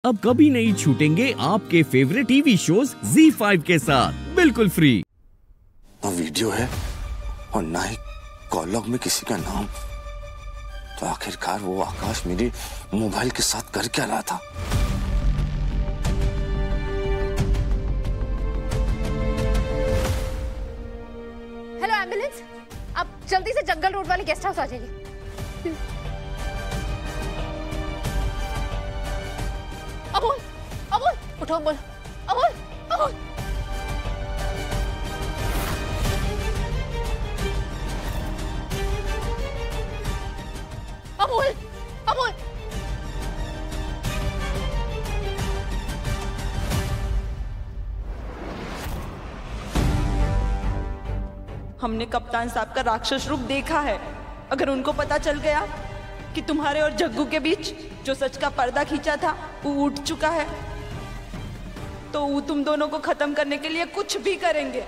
अब कभी नहीं छूटेंगे आपके फेवरेट टीवी शोज ZEE5 के साथ बिल्कुल फ्री। ना वीडियो है और ना ही कॉल लॉग में किसी का नाम, तो आखिरकार वो आकाश मेरे मोबाइल के साथ कर क्या रहा था? हेलो एम्बुलेंस, आप जल्दी से जंगल रोड वाले गेस्ट हाउस आ जाइए। अमोल, अमोल, उठो अमोल, अमोल, अमोल। अमोल, अमोल। हमने कप्तान साहब का राक्षस रूप देखा है। अगर उनको पता चल गया कि तुम्हारे और जग्गू के बीच जो सच का पर्दा खींचा था वो उठ चुका है, तो वो तुम दोनों को खत्म करने के लिए कुछ भी करेंगे।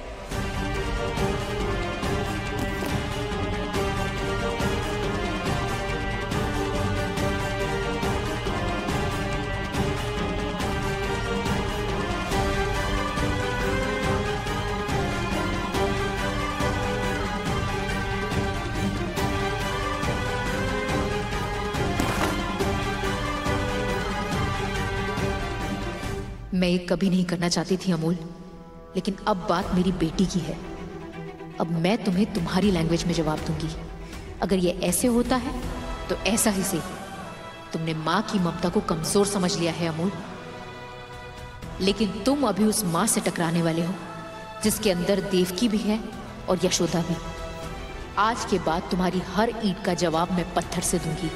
मैं ये कभी नहीं करना चाहती थी अमोल, लेकिन अब बात मेरी बेटी की है। अब मैं तुम्हें तुम्हारी लैंग्वेज में जवाब दूंगी। अगर ये ऐसे होता है तो ऐसा ही सही। तुमने माँ की ममता को कमजोर समझ लिया है अमोल, लेकिन तुम अभी उस माँ से टकराने वाले हो जिसके अंदर देवकी भी है और यशोदा भी। आज के बाद तुम्हारी हर ईंट का जवाब मैं पत्थर से दूंगी,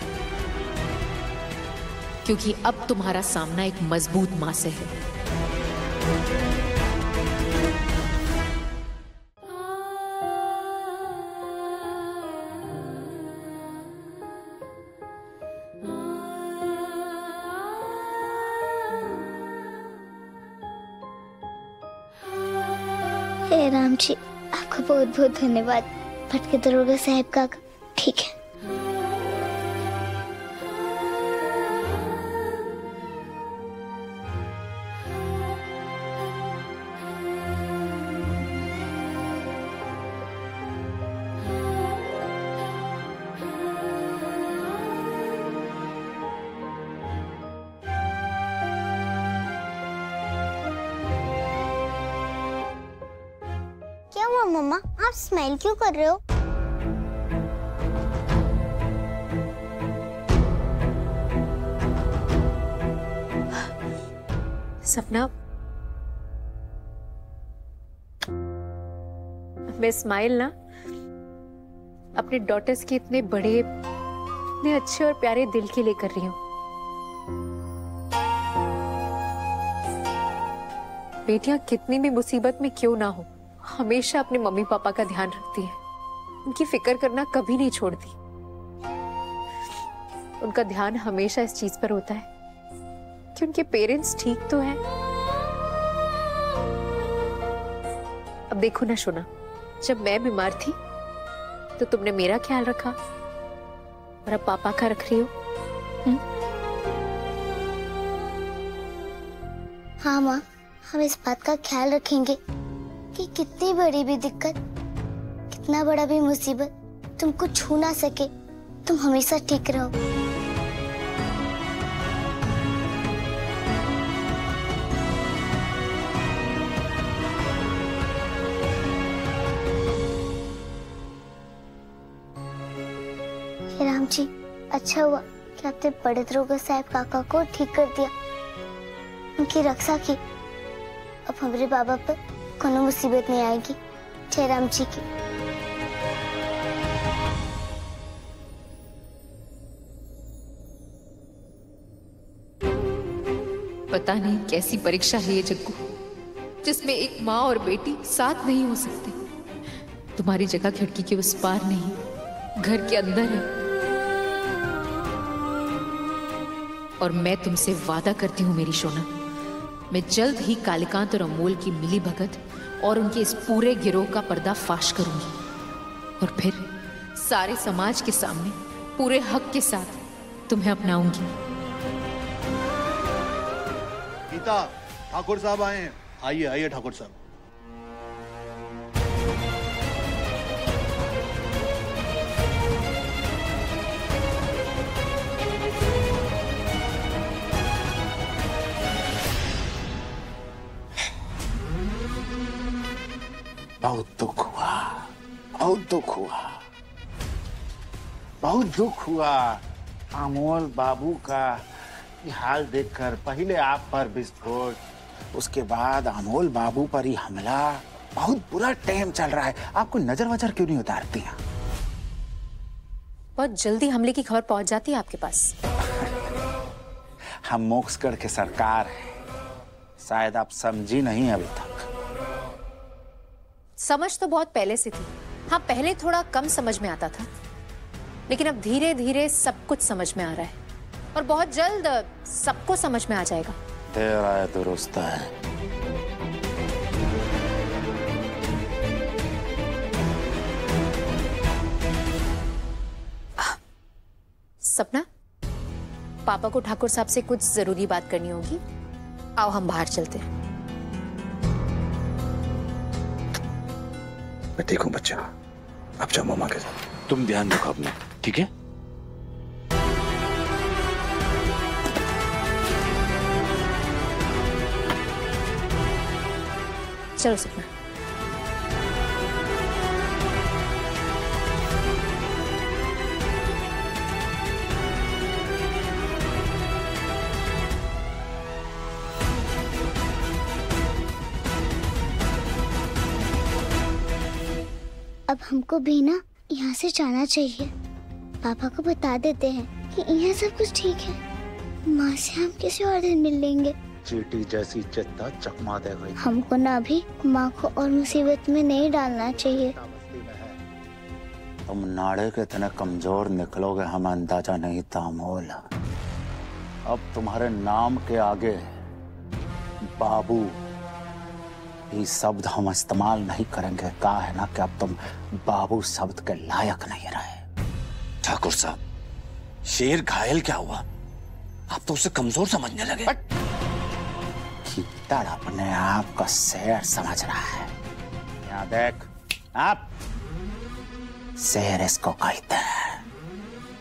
क्योंकि अब तुम्हारा सामना एक मजबूत मां से है। हे राम जी, आपका बहुत बहुत धन्यवाद। भटके दरोगा साहब का ठीक है। क्या हुआ मम्मा, आप स्माइल क्यों कर रहे हो? सपना, मैं स्माइल ना अपने डॉटर्स के इतने बड़े, इतने अच्छे और प्यारे दिल के लिए कर रही हूँ। बेटियां कितनी भी मुसीबत में क्यों ना हो, हमेशा अपने मम्मी पापा का ध्यान रखती है। उनकी फिक्र करना कभी नहीं छोड़ती। उनका ध्यान हमेशा इस चीज पर होता है कि उनके पेरेंट्स ठीक तो हैं। अब देखो ना सोना, जब मैं बीमार थी तो तुमने मेरा ख्याल रखा और अब पापा का रख रही हो। हाँ माँ, हम इस बात का ख्याल रखेंगे कि कितनी बड़ी भी दिक्कत, कितना बड़ा भी मुसीबत तुमको छू ना सके, तुम हमेशा ठीक रहो। हे राम जी, अच्छा हुआ कि आपने बड़े दरोगा साहब काका को ठीक कर दिया, उनकी रक्षा की। अब हमारे बाबा पर कोनो मुसीबत नहीं आएगी। जय राम जी की। पता नहीं कैसी परीक्षा है ये जग्गू, जिसमें एक माँ और बेटी साथ नहीं हो सकते। तुम्हारी जगह खिड़की के उस पार नहीं, घर के अंदर है। और मैं तुमसे वादा करती हूँ मेरी सोना, मैं जल्द ही कालिकांत और अमोल की मिली भगत और उनके इस पूरे गिरोह का पर्दा फाश करूंगी, और फिर सारे समाज के सामने पूरे हक के साथ तुम्हें अपनाऊंगी। पिता ठाकुर साहब आए हैं। आइए आइए ठाकुर साहब। बहुत दुख हुआ, बहुत दुख हुआ, बहुत दुख हुआ। अमोल बाबू का हाल देखकर पहले आप पर विस्फोट, उसके बाद अमोल बाबू पर ही हमला। बहुत बुरा टाइम चल रहा है। आपको नजर वजर क्यों नहीं उतारती हैं? बहुत जल्दी हमले की खबर पहुंच जाती है आपके पास। हम मोक्सगढ़ के सरकार हैं, शायद आप समझी नहीं अभी तक। समझ तो बहुत पहले से थी। हाँ, पहले थोड़ा कम समझ में आता था, लेकिन अब धीरे धीरे सब कुछ समझ में आ रहा है और बहुत जल्द सबको समझ में आ जाएगा। देर आए दुरुस्त है। सपना, पापा को ठाकुर साहब से कुछ जरूरी बात करनी होगी। आओ हम बाहर चलते हैं। मैं ठीक हूँ बच्चा, अब जाओ मामा के साथ। तुम ध्यान रखो अपना, ठीक है? चलो सपना। अब हमको भी ना यहाँ से जाना चाहिए। पापा को बता देते हैं कि यहाँ सब कुछ ठीक है। माँ से हम किसी और दिन मिल लेंगे। चींटी जैसी चित्ता चकमा दे गई। हमको ना भी माँ को और मुसीबत में नहीं डालना चाहिए। तुम नाड़े के इतने कमजोर निकलोगे हम अंदाजा नहीं था अमोल। अब तुम्हारे नाम के आगे बाबू ये शब्द हम इस्तेमाल नहीं करेंगे। कहा है ना कि अब तुम बाबू शब्द के लायक नहीं रहे। ठाकुर साहब, शेर घायल क्या हुआ? आप तो उसे कमजोर समझने लगे। कीतड़ अपने आप को शेर समझ रहा है। यहाँ देख, आप शेर इसको कहते हैं,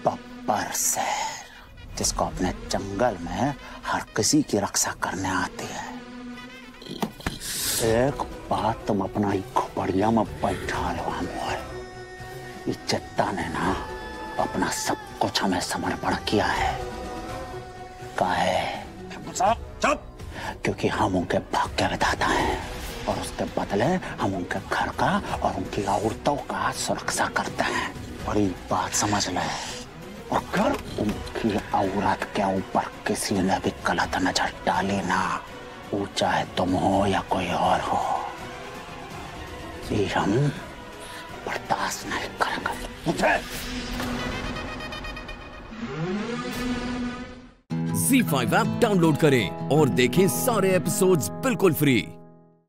बब्बर शेर, जिसको अपने जंगल में हर किसी की रक्षा करने आती है। एक बात तुम अपना ही खोपड़िया में बैठा लो अमोल। इस चित्ता ने ना अपना सब कुछ हमें समर्पण किया है। काहे? चुप! क्योंकि हम उनके भाग्य विधाता हैं और उसके बदले हम उनके घर का और उनकी औरतों का सुरक्षा करते हैं। बड़ी बात समझ ले। अगर उनकी औरत के ऊपर किसी ने भी गलत नजर डाली ना, वो चाहे तुम हो या कोई और हो, ये हम बर्दाश्त नहीं करेंगे। ZEE5 ऐप डाउनलोड करें और देखें सारे एपिसोड्स बिल्कुल फ्री।